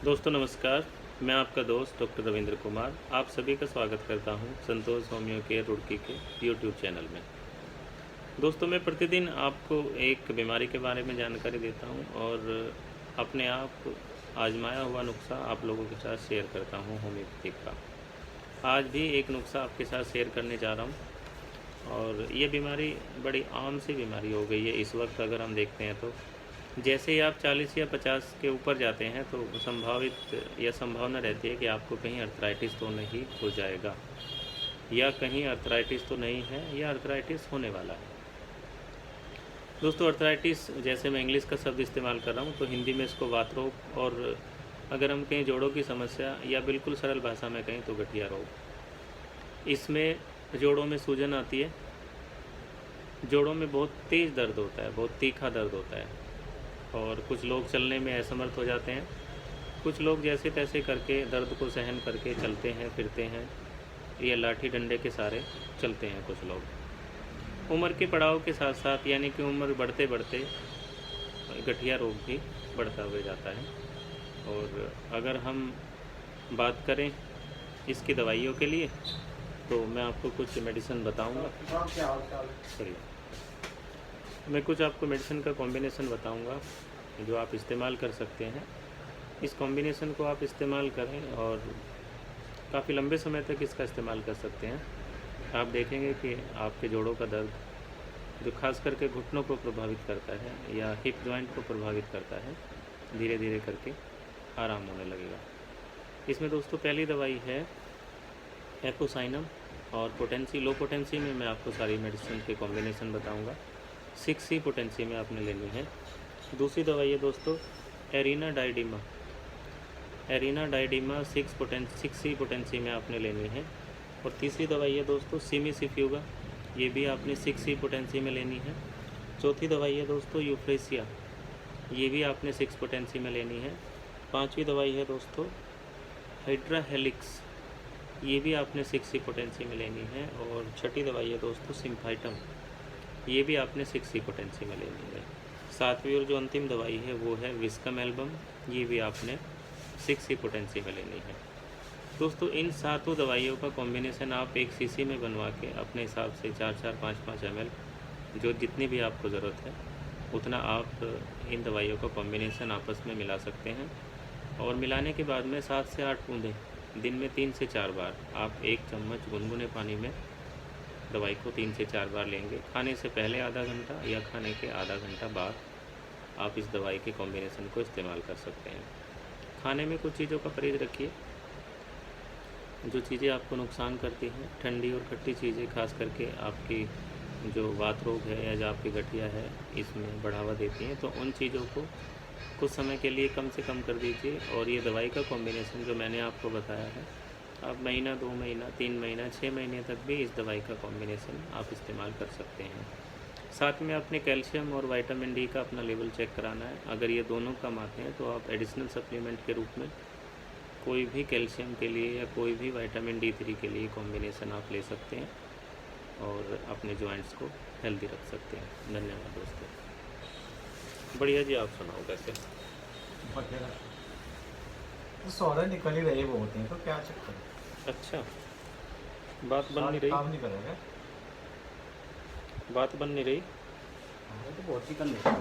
दोस्तों नमस्कार। मैं आपका दोस्त डॉक्टर रविंद्र कुमार आप सभी का स्वागत करता हूं संतोष होम्यो केयर रुड़की के यूट्यूब चैनल में। दोस्तों मैं प्रतिदिन आपको एक बीमारी के बारे में जानकारी देता हूं और अपने आप आजमाया हुआ नुस्खा आप लोगों के साथ शेयर करता हूं होम्योपैथिक का। आज भी एक नुस्खा आपके साथ शेयर करने जा रहा हूं और ये बीमारी बड़ी आम सी बीमारी हो गई है इस वक्त। अगर हम देखते हैं तो जैसे ही आप 40 या 50 के ऊपर जाते हैं तो संभावित या संभावना रहती है कि आपको कहीं अर्थराइटिस तो नहीं हो जाएगा या कहीं अर्थराइटिस तो नहीं है या अर्थराइटिस होने वाला है। दोस्तों अर्थराइटिस जैसे मैं इंग्लिश का शब्द इस्तेमाल कर रहा हूँ तो हिंदी में इसको वात रोग, और अगर हम कहीं जोड़ों की समस्या या बिल्कुल सरल भाषा में कहें तो गठिया रोग। इसमें जोड़ों में सूजन आती है, जोड़ों में बहुत तेज़ दर्द होता है, बहुत तीखा दर्द होता है और कुछ लोग चलने में असमर्थ हो जाते हैं। कुछ लोग जैसे तैसे करके दर्द को सहन करके चलते हैं फिरते हैं या लाठी डंडे के सहारे चलते हैं। कुछ लोग उम्र के पड़ाव के साथ साथ यानी कि उम्र बढ़ते बढ़ते गठिया रोग भी बढ़ता हुआ जाता है। और अगर हम बात करें इसकी दवाइयों के लिए तो मैं आपको कुछ मेडिसिन बताऊंगा। चलिए मैं कुछ आपको मेडिसिन का कॉम्बिनेशन बताऊंगा जो आप इस्तेमाल कर सकते हैं। इस कॉम्बिनेशन को आप इस्तेमाल करें और काफ़ी लंबे समय तक इसका इस्तेमाल कर सकते हैं। आप देखेंगे कि आपके जोड़ों का दर्द जो खास करके घुटनों को प्रभावित करता है या हिप जॉइंट को प्रभावित करता है धीरे धीरे करके आराम होने लगेगा। इसमें दोस्तों पहली दवाई है एपोसाइनम और पोटेंसी। लो पोटेंसी में मैं आपको सारी मेडिसिन के कॉम्बिनेशन बताऊँगा। 6C पोटेंसी में आपने लेनी है। दूसरी दवाई है दोस्तों एरिना डाइडीमा। एरिना डाइडीमा 6C पोटेंसी में आपने लेनी है। और तीसरी दवाई है दोस्तों सिमिसिफ्यूगा, ये भी आपने 6C पोटेंसी में लेनी है। चौथी दवाई है दोस्तों यूफ्रेसिया, ये भी आपने 6 पोटेंसी में लेनी है। पांचवी दवाई है दोस्तों हाइड्रा हेलिक्स, ये भी आपने 6C पोटेंसी में लेनी है। और छठी दवाई है दोस्तों सिम्फाइटम, ये भी आपने 6C पोटेंसी में लेनी है। सातवीं और जो अंतिम दवाई है वो है विस्कम एल्बम, ये भी आपने 6C पोटेंसी में लेनी है। दोस्तों इन सातों दवाइयों का कॉम्बिनेशन आप एक शीशी में बनवा के अपने हिसाब से 4-4, 5-5 ml जो जितनी भी आपको ज़रूरत है उतना आप इन दवाइयों का कॉम्बिनेशन आपस में मिला सकते हैं। और मिलाने के बाद में 7 से 8 बूंदें दिन में 3 से 4 बार आप 1 चम्मच गुनगुने पानी में दवाई को 3 से 4 बार लेंगे। खाने से पहले आधा घंटा या खाने के आधा घंटा बाद आप इस दवाई के कॉम्बिनेशन को इस्तेमाल कर सकते हैं। खाने में कुछ चीज़ों का परहेज़ रखिए जो चीज़ें आपको नुकसान करती हैं। ठंडी और खट्टी चीज़ें खास करके आपकी जो वात रोग है या जो आपकी गठिया है इसमें बढ़ावा देती हैं, तो उन चीज़ों को कुछ समय के लिए कम से कम कर दीजिए। और ये दवाई का कॉम्बिनेशन जो मैंने आपको बताया है आप महीना, 2 महीना, 3 महीना, 6 महीने तक भी इस दवाई का कॉम्बिनेशन आप इस्तेमाल कर सकते हैं। साथ में अपने कैल्शियम और विटामिन डी का अपना लेवल चेक कराना है। अगर ये दोनों कम आते हैं तो आप एडिशनल सप्लीमेंट के रूप में कोई भी कैल्शियम के लिए या कोई भी विटामिन D3 के लिए कॉम्बिनेशन आप ले सकते हैं और अपने जॉइंट्स को हेल्दी रख सकते हैं। धन्यवाद दोस्तों। बढ़िया जी, आप सुनाओ कैसे? तो सौदे निकल ही रहे वो होते हैं तो क्या चक्कर है? अच्छा, बात बन नहीं काम रही? नहीं करेगा। बात बन नहीं रही? हाँ, तो बहुत ही कम लेते हैं।